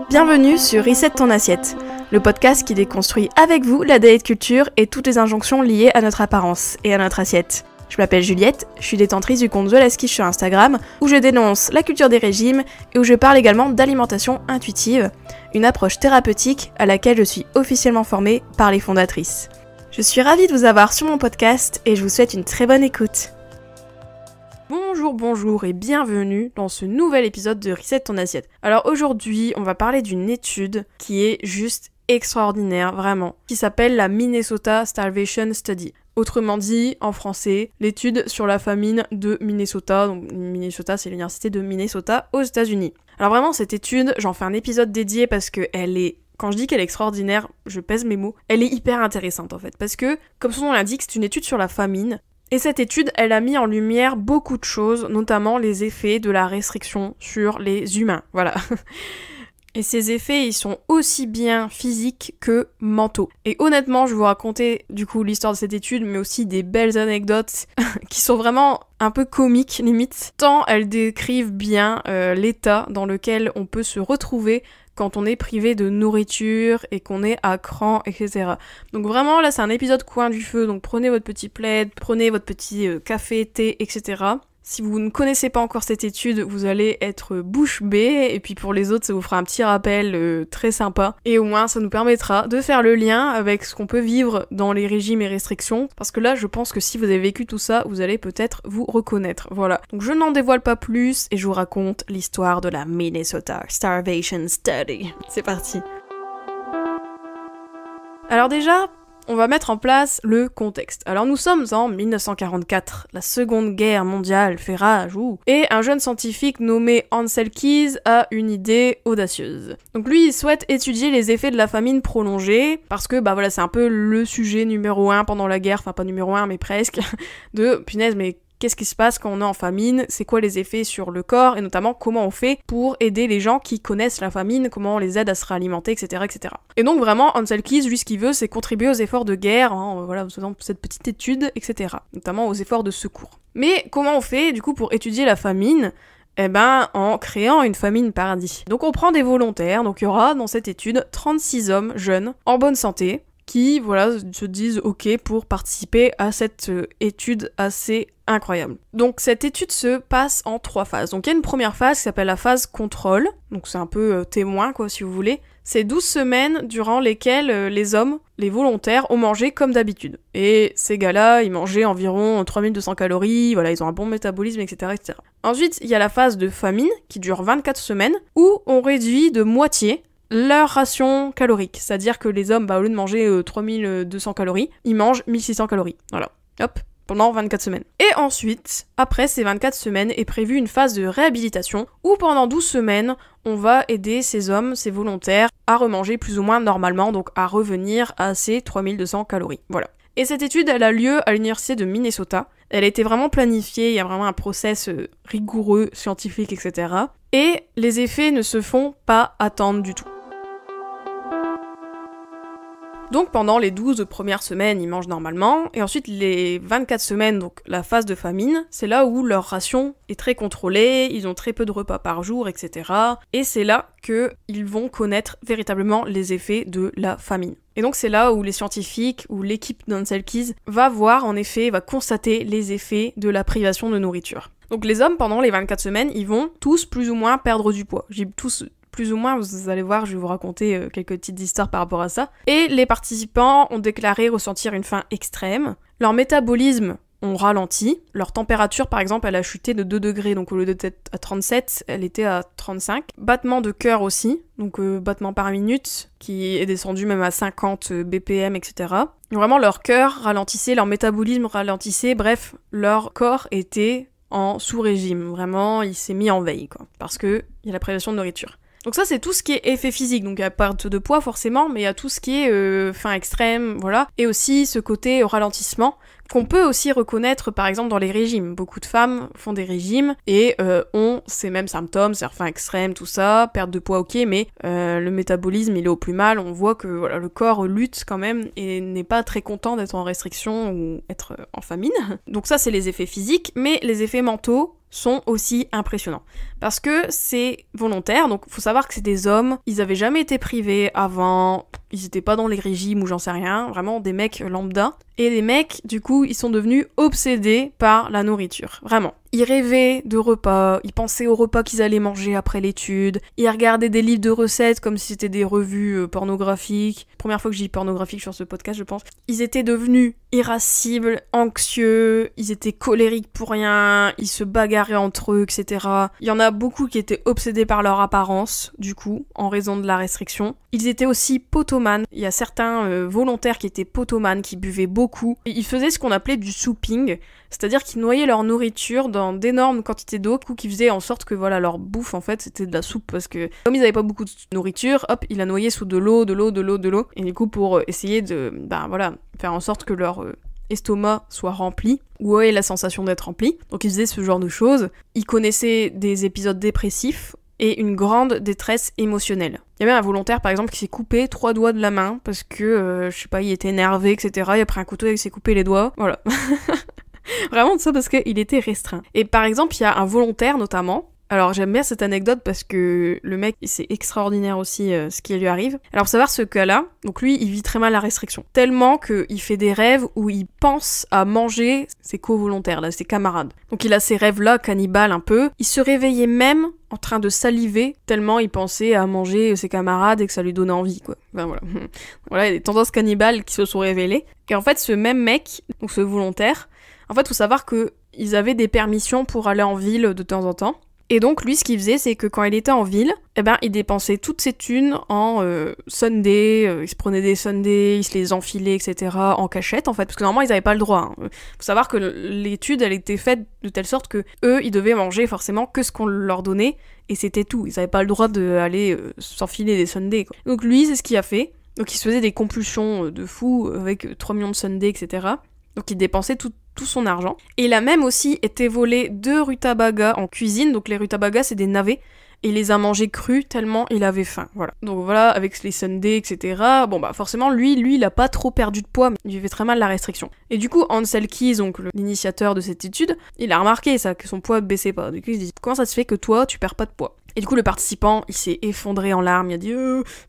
Bienvenue sur Reset ton assiette, le podcast qui déconstruit avec vous la diet culture et toutes les injonctions liées à notre apparence et à notre assiette. Je m'appelle Juliette, je suis détentrice du compte The Last Quiche sur Instagram, où je dénonce la culture des régimes et où je parle également d'alimentation intuitive, une approche thérapeutique à laquelle je suis officiellement formée par les fondatrices. Je suis ravie de vous avoir sur mon podcast et je vous souhaite une très bonne écoute. Bonjour et bienvenue dans ce nouvel épisode de Reset ton assiette. Alors aujourd'hui, on va parler d'une étude qui est juste extraordinaire, vraiment, qui s'appelle la Minnesota Starvation Study. Autrement dit, en français, l'étude sur la famine de Minnesota. Donc Minnesota, c'est l'université de Minnesota aux États-Unis. Alors vraiment, cette étude, j'en fais un épisode dédié parce que elle est... Quand je dis qu'elle est extraordinaire, je pèse mes mots. Elle est hyper intéressante en fait, parce que, comme son nom l'indique, c'est une étude sur la famine. Et cette étude, elle a mis en lumière beaucoup de choses, notamment les effets de la restriction sur les humains, voilà. Et ces effets, ils sont aussi bien physiques que mentaux. Et honnêtement, je vais vous raconter du coup l'histoire de cette étude, mais aussi des belles anecdotes qui sont vraiment un peu comiques limite, tant elles décrivent bien l'état dans lequel on peut se retrouver quand on est privé de nourriture et qu'on est à cran, etc. Donc vraiment, là, c'est un épisode coin du feu, donc prenez votre petit plaid, prenez votre petit café, thé, etc. Si vous ne connaissez pas encore cette étude, vous allez être bouche bée, et puis pour les autres, ça vous fera un petit rappel très sympa. Et au moins, ça nous permettra de faire le lien avec ce qu'on peut vivre dans les régimes et restrictions, parce que là, je pense que si vous avez vécu tout ça, vous allez peut-être vous reconnaître. Voilà. Donc je n'en dévoile pas plus, et je vous raconte l'histoire de la Minnesota Starvation Study. C'est parti. Alors déjà, on va mettre en place le contexte. Alors nous sommes en 1944, la Seconde Guerre mondiale fait rage, et un jeune scientifique nommé Ancel Keys a une idée audacieuse. Donc lui, il souhaite étudier les effets de la famine prolongée, parce que voilà, c'est un peu le sujet numéro 1 pendant la guerre, enfin pas numéro 1 mais presque, de punaise mais qu'est-ce qui se passe quand on est en famine, c'est quoi les effets sur le corps, et notamment comment on fait pour aider les gens qui connaissent la famine, comment on les aide à se réalimenter, etc. etc. Et donc vraiment, Ancel Keys, lui, ce qu'il veut, c'est contribuer aux efforts de guerre, voilà, en faisant cette petite étude, etc. Notamment aux efforts de secours. Mais comment on fait, du coup, pour étudier la famine ? En créant une famine paradis. Donc on prend des volontaires, donc il y aura dans cette étude 36 hommes jeunes, en bonne santé, qui, voilà, se disent ok pour participer à cette étude assez incroyable. Donc cette étude se passe en 3 phases. Donc il y a une première phase qui s'appelle la phase contrôle, donc c'est un peu témoin quoi si vous voulez. C'est 12 semaines durant lesquelles les hommes, les volontaires, ont mangé comme d'habitude. Et ces gars-là, ils mangeaient environ 3200 calories, voilà, ils ont un bon métabolisme, etc., etc. Ensuite, il y a la phase de famine, qui dure 24 semaines, où on réduit de moitié leur ration calorique. C'est-à-dire que les hommes, au lieu de manger 3200 calories, ils mangent 1600 calories. Voilà. Hop. Pendant 24 semaines. Et ensuite, après ces 24 semaines, est prévue une phase de réhabilitation où pendant 12 semaines, on va aider ces hommes, ces volontaires, à remanger plus ou moins normalement, donc à revenir à ces 3200 calories. Voilà. Et cette étude, elle a lieu à l'université de Minnesota. Elle a été vraiment planifiée, il y a vraiment un process rigoureux, scientifique, etc. Et les effets ne se font pas attendre du tout. Donc pendant les 12 premières semaines, ils mangent normalement, et ensuite les 24 semaines, donc la phase de famine, c'est là où leur ration est très contrôlée, ils ont très peu de repas par jour, etc. Et c'est là qu'ils vont connaître véritablement les effets de la famine. Et donc c'est là où les scientifiques, ou l'équipe d'Ancel Keys, va voir en effet, va constater les effets de la privation de nourriture. Donc les hommes, pendant les 24 semaines, ils vont tous plus ou moins perdre du poids. J'ai tous plus ou moins, vous allez voir, je vais vous raconter quelques petites histoires par rapport à ça. Et les participants ont déclaré ressentir une faim extrême. Leur métabolisme ont ralenti. Leur température, par exemple, elle a chuté de 2 degrés, donc au lieu d'être à 37, elle était à 35. Battement de cœur aussi, donc battement par minute, qui est descendu même à 50 BPM, etc. Et vraiment, leur cœur ralentissait, leur métabolisme ralentissait, bref, leur corps était en sous-régime. Vraiment, il s'est mis en veille, quoi. Parce qu'il y a la privation de nourriture. Donc ça, c'est tout ce qui est effet physique, donc il y a perte de poids forcément, mais il y a tout ce qui est faim extrême, voilà. Et aussi ce côté ralentissement, qu'on peut aussi reconnaître par exemple dans les régimes. Beaucoup de femmes font des régimes et ont ces mêmes symptômes, c'est-à-dire faim extrême, tout ça, perte de poids ok, mais le métabolisme il est au plus mal, on voit que voilà, le corps lutte quand même et n'est pas très content d'être en restriction ou être en famine. Donc ça c'est les effets physiques, mais les effets mentaux sont aussi impressionnants. Parce que c'est volontaire, donc faut savoir que c'est des hommes, ils avaient jamais été privés avant, ils étaient pas dans les régimes ou j'en sais rien, vraiment des mecs lambda. Et les mecs, du coup, ils sont devenus obsédés par la nourriture, vraiment. Ils rêvaient de repas, ils pensaient aux repas qu'ils allaient manger après l'étude, ils regardaient des livres de recettes comme si c'était des revues pornographiques. Première fois que je dis pornographique sur ce podcast, je pense. Ils étaient devenus irascibles, anxieux, ils étaient colériques pour rien, ils se bagarraient entre eux, etc. Il y en a beaucoup qui étaient obsédés par leur apparence, du coup, en raison de la restriction. Ils étaient aussi potomanes. Il y a certains volontaires qui étaient potomanes, qui buvaient beaucoup. Ils faisaient ce qu'on appelait du souping, c'est-à-dire qu'ils noyaient leur nourriture dans d'énormes quantités d'eau, qui faisait en sorte que voilà leur bouffe en fait c'était de la soupe parce que comme ils avaient pas beaucoup de nourriture, hop, ils la noyaient sous de l'eau, et du coup pour essayer de faire en sorte que leur estomac soit rempli, ou ait la sensation d'être rempli. Donc ils faisaient ce genre de choses. Ils connaissaient des épisodes dépressifs et une grande détresse émotionnelle. Il y avait un volontaire par exemple qui s'est coupé 3 doigts de la main parce que, je sais pas, il était énervé, etc. Il a pris un couteau et il s'est coupé les doigts. Voilà. Vraiment de ça parce qu'il était restreint. Et par exemple, il y a un volontaire notamment. Alors j'aime bien cette anecdote parce que le mec, c'est extraordinaire aussi ce qui lui arrive. Alors pour savoir ce cas-là, donc lui, il vit très mal la restriction. Tellement qu'il fait des rêves où il pense à manger ses co-volontaires, là, ses camarades. Donc il a ces rêves-là, cannibales un peu. Il se réveillait même en train de saliver, tellement il pensait à manger ses camarades et que ça lui donnait envie, quoi. Enfin voilà. Voilà, il y a des tendances cannibales qui se sont révélées. Et en fait, ce même mec, donc ce volontaire, en fait, faut savoir qu'ils avaient des permissions pour aller en ville de temps en temps. Et donc, lui, ce qu'il faisait, c'est que quand il était en ville, il dépensait toutes ses thunes en sundaes, il se prenait des sundaes, il se les enfilait, etc., en cachette, en fait, parce que normalement, ils n'avaient pas le droit. Faut savoir que l'étude, elle était faite de telle sorte que eux, ils devaient manger forcément que ce qu'on leur donnait, et c'était tout. Ils n'avaient pas le droit d'aller s'enfiler des sundaes, quoi. Donc lui, c'est ce qu'il a fait. Donc il se faisait des compulsions de fou, avec 3 millions de sundaes, etc., donc il dépensait tout son argent. Et il a même aussi été volé 2 rutabagas en cuisine. Donc les rutabagas, c'est des navets. Et il les a mangés crus tellement il avait faim. Voilà. Donc voilà, avec les sundaes, etc. Bon bah forcément, lui, il a pas trop perdu de poids, mais il vivait très mal la restriction. Et du coup, Ansel Keys, donc l'initiateur de cette étude, il a remarqué ça, que son poids baissait pas. Du coup, il se dit, comment ça se fait que toi, tu perds pas de poids ? Et du coup, le participant, il s'est effondré en larmes, il a dit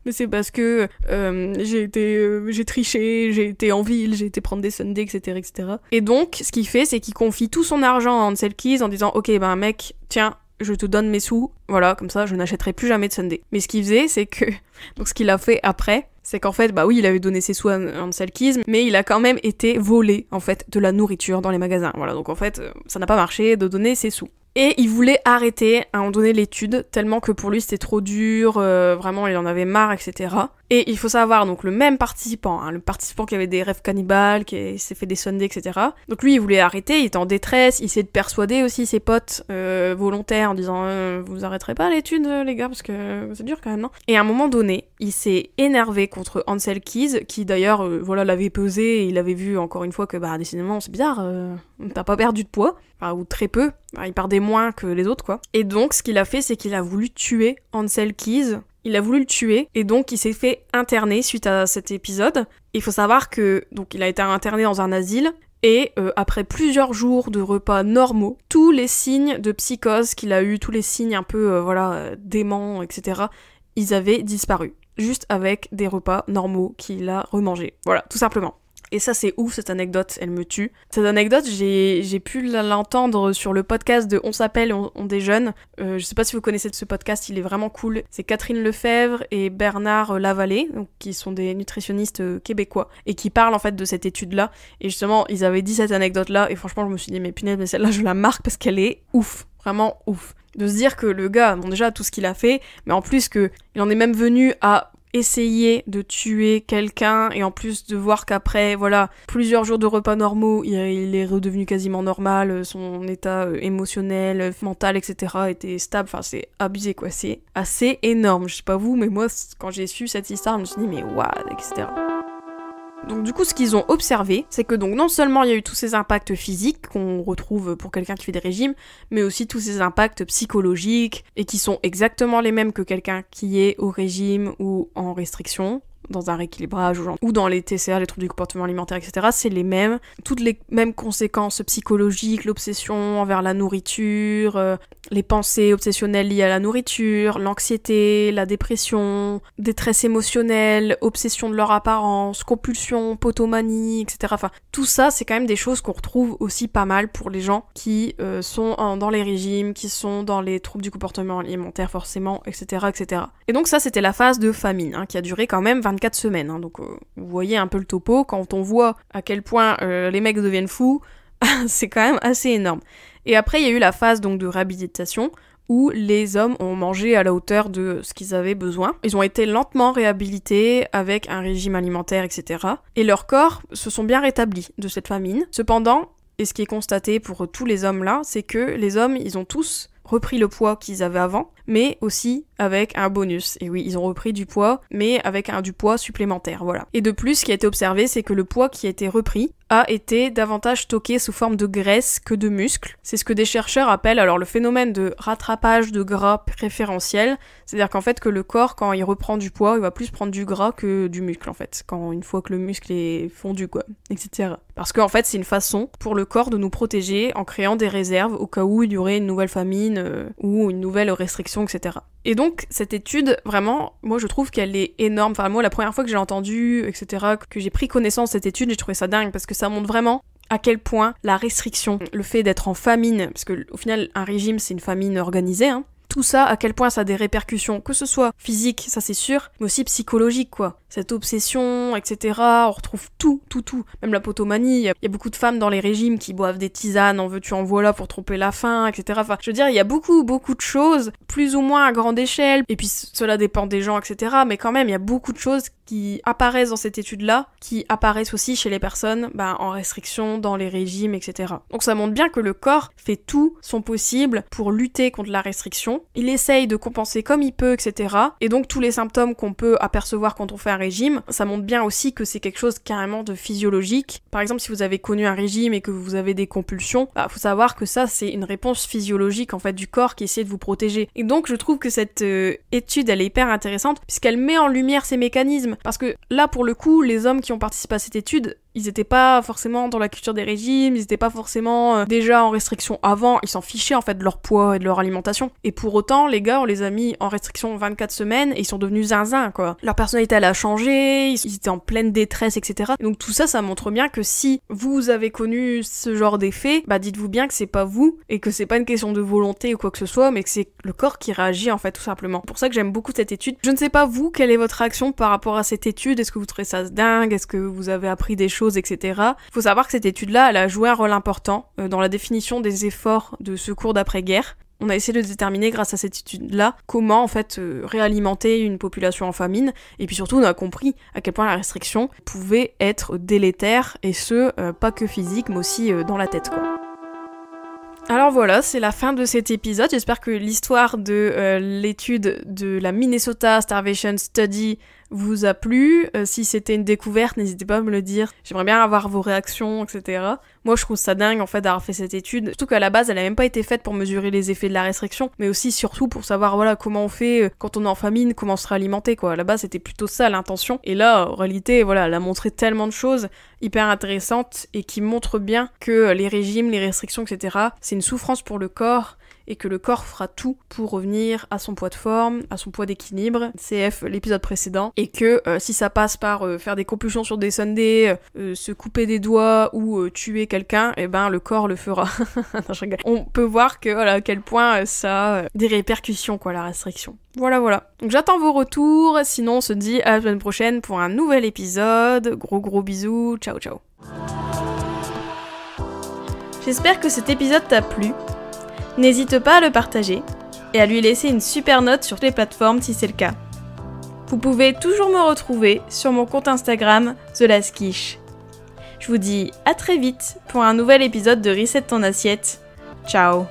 mais c'est parce que j'ai triché, j'ai été en ville, j'ai été prendre des sundaes, etc., etc. Et donc, ce qu'il fait, c'est qu'il confie tout son argent à Ansel Keys en disant, ok, mec, tiens, je te donne mes sous, voilà, comme ça, je n'achèterai plus jamais de sundaes. Mais ce qu'il faisait, c'est que, donc ce qu'il a fait après, c'est qu'en fait, oui, il avait donné ses sous à Ansel Keys, mais il a quand même été volé, en fait, de la nourriture dans les magasins. Voilà, donc en fait, ça n'a pas marché de donner ses sous. Et il voulait arrêter à un moment donné l'étude, tellement que pour lui c'était trop dur, vraiment il en avait marre, etc. Et il faut savoir, donc le même participant, le participant qui avait des rêves cannibales, qui s'est fait des sundaes, etc. Donc lui il voulait arrêter, il était en détresse, il essayait de persuader aussi ses potes volontaires en disant vous arrêterez pas l'étude les gars, parce que c'est dur quand même, non ? Et à un moment donné, il s'est énervé contre Ansel Keys, qui d'ailleurs l'avait pesé, et il avait vu encore une fois que décidément c'est bizarre, t'as pas perdu de poids, ou très peu, il perdait moins que les autres quoi. Et donc ce qu'il a fait, c'est qu'il a voulu tuer Ansel Keys. Il a voulu le tuer, et donc il s'est fait interner suite à cet épisode. Il faut savoir que donc il a été interné dans un asile, et après plusieurs jours de repas normaux, tous les signes de psychose qu'il a eu, tous les signes un peu déments, etc., ils avaient disparu. Juste avec des repas normaux qu'il a remangés. Voilà, tout simplement. Et ça c'est ouf, cette anecdote, elle me tue. Cette anecdote, j'ai pu l'entendre sur le podcast de On s'appelle, on déjeune. Je sais pas si vous connaissez ce podcast, il est vraiment cool. C'est Catherine Lefebvre et Bernard Lavallée, donc, qui sont des nutritionnistes québécois, et qui parlent en fait de cette étude-là. Et justement, ils avaient dit cette anecdote-là, et franchement je me suis dit, mais punaise, mais celle-là je la marque parce qu'elle est ouf, vraiment ouf. De se dire que le gars, bon déjà tout ce qu'il a fait, mais en plus qu'il en est même venu à essayer de tuer quelqu'un, et en plus de voir qu'après, plusieurs jours de repas normaux, il est redevenu quasiment normal, son état émotionnel, mental, etc. était stable, enfin c'est abusé quoi, c'est assez énorme, je sais pas vous, mais moi quand j'ai su cette histoire, je me suis dit mais waouh, etc. Donc du coup, ce qu'ils ont observé, c'est que donc non seulement il y a eu tous ces impacts physiques qu'on retrouve pour quelqu'un qui fait des régimes, mais aussi tous ces impacts psychologiques, et qui sont exactement les mêmes que quelqu'un qui est au régime ou en restriction, dans un rééquilibrage ou dans les TCA, les troubles du comportement alimentaire, etc. C'est les mêmes, toutes les mêmes conséquences psychologiques, l'obsession envers la nourriture, les pensées obsessionnelles liées à la nourriture, l'anxiété, la dépression, détresse émotionnelle, obsession de leur apparence, compulsion, potomanie, etc. Enfin, tout ça, c'est quand même des choses qu'on retrouve aussi pas mal pour les gens qui sont dans les régimes, qui sont dans les troubles du comportement alimentaire forcément, etc., etc. Et donc ça, c'était la phase de famine, hein, qui a duré quand même 24 semaines. Hein, donc vous voyez un peu le topo, quand on voit à quel point les mecs deviennent fous, c'est quand même assez énorme. Et après, il y a eu la phase donc de réhabilitation, où les hommes ont mangé à la hauteur de ce qu'ils avaient besoin. Ils ont été lentement réhabilités avec un régime alimentaire, etc. Et leurs corps se sont bien rétablis de cette famine. Cependant, et ce qui est constaté pour tous les hommes là, c'est que les hommes, ils ont tous repris le poids qu'ils avaient avant, mais aussi avec un bonus. Et oui, ils ont repris du poids, mais avec du poids supplémentaire, voilà. Et de plus, ce qui a été observé, c'est que le poids qui a été repris a été davantage stocké sous forme de graisse que de muscles. C'est ce que des chercheurs appellent alors le phénomène de rattrapage de gras préférentiel, c'est-à-dire qu'en fait que le corps, quand il reprend du poids, il va plus prendre du gras que du muscle en fait, une fois que le muscle est fondu quoi, etc. Parce qu'en fait c'est une façon pour le corps de nous protéger en créant des réserves au cas où il y aurait une nouvelle famine ou une nouvelle restriction, etc. Et donc, cette étude, vraiment, moi je trouve qu'elle est énorme. Enfin, moi, la première fois que j'ai entendu, etc., que j'ai pris connaissance de cette étude, j'ai trouvé ça dingue, parce que ça montre vraiment à quel point la restriction, le fait d'être en famine, parce que au final, un régime, c'est une famine organisée, hein, tout ça, à quel point ça a des répercussions, que ce soit physique, ça c'est sûr, mais aussi psychologique, quoi. Cette obsession, etc., on retrouve tout. Même la potomanie, il y a beaucoup de femmes dans les régimes qui boivent des tisanes, en veux-tu en voilà, pour tromper la faim, etc. Enfin, je veux dire, il y a beaucoup de choses, plus ou moins à grande échelle, et puis cela dépend des gens, etc., mais quand même, il y a beaucoup de choses qui apparaissent dans cette étude-là, qui apparaissent aussi chez les personnes en restriction, dans les régimes, etc. Donc ça montre bien que le corps fait tout son possible pour lutter contre la restriction. Il essaye de compenser comme il peut, etc. Et donc tous les symptômes qu'on peut apercevoir quand on fait un régime, ça montre bien aussi que c'est quelque chose carrément de physiologique. Par exemple, si vous avez connu un régime et que vous avez des compulsions, faut savoir que ça, c'est une réponse physiologique en fait du corps qui essaie de vous protéger. Et donc je trouve que cette étude, elle est hyper intéressante puisqu'elle met en lumière ces mécanismes. Parce que là, pour le coup, les hommes qui ont participé à cette étude, ils étaient pas forcément dans la culture des régimes, ils étaient pas forcément déjà en restriction avant, ils s'en fichaient en fait de leur poids et de leur alimentation. Et pour autant, les gars, on les a mis en restriction 24 semaines et ils sont devenus zinzin, quoi. Leur personnalité, elle a changé, ils étaient en pleine détresse, etc. Et donc tout ça, ça montre bien que si vous avez connu ce genre d'effet, dites-vous bien que c'est pas vous et que c'est pas une question de volonté ou quoi que ce soit, mais que c'est le corps qui réagit en fait, tout simplement. C'est pour ça que j'aime beaucoup cette étude. Je ne sais pas vous, quelle est votre réaction par rapport à cette étude? Est-ce que vous trouvez ça dingue? Est-ce que vous avez appris des choses, etc. Faut savoir que cette étude-là, elle a joué un rôle important dans la définition des efforts de secours d'après-guerre. On a essayé de déterminer grâce à cette étude-là comment en fait réalimenter une population en famine, et puis surtout on a compris à quel point la restriction pouvait être délétère, et ce, pas que physique mais aussi dans la tête, quoi. Alors voilà, c'est la fin de cet épisode. J'espère que l'histoire de l'étude de la Minnesota Starvation Study vous a plu. Si c'était une découverte, n'hésitez pas à me le dire. J'aimerais bien avoir vos réactions, etc. Moi, je trouve ça dingue, en fait, d'avoir fait cette étude. Surtout qu'à la base, elle a même pas été faite pour mesurer les effets de la restriction, mais aussi, surtout, pour savoir, voilà, comment on fait quand on est en famine, comment se réalimenter, quoi. À la base, c'était plutôt ça, l'intention. Et là, en réalité, voilà, elle a montré tellement de choses hyper intéressantes et qui montrent bien que les régimes, les restrictions, etc., c'est une souffrance pour le corps, et que le corps fera tout pour revenir à son poids de forme, à son poids d'équilibre, CF l'épisode précédent, et que si ça passe par faire des compulsions sur des Sundays, se couper des doigts ou tuer quelqu'un, le corps le fera. Non, je rigole. On peut voir que voilà à quel point ça a des répercussions, quoi, la restriction. Voilà. Donc j'attends vos retours, sinon on se dit à la semaine prochaine pour un nouvel épisode. Gros bisous, ciao. J'espère que cet épisode t'a plu. N'hésite pas à le partager et à lui laisser une super note sur toutes les plateformes si c'est le cas. Vous pouvez toujours me retrouver sur mon compte Instagram TheLastQuiche. Je vous dis à très vite pour un nouvel épisode de Reset ton assiette. Ciao.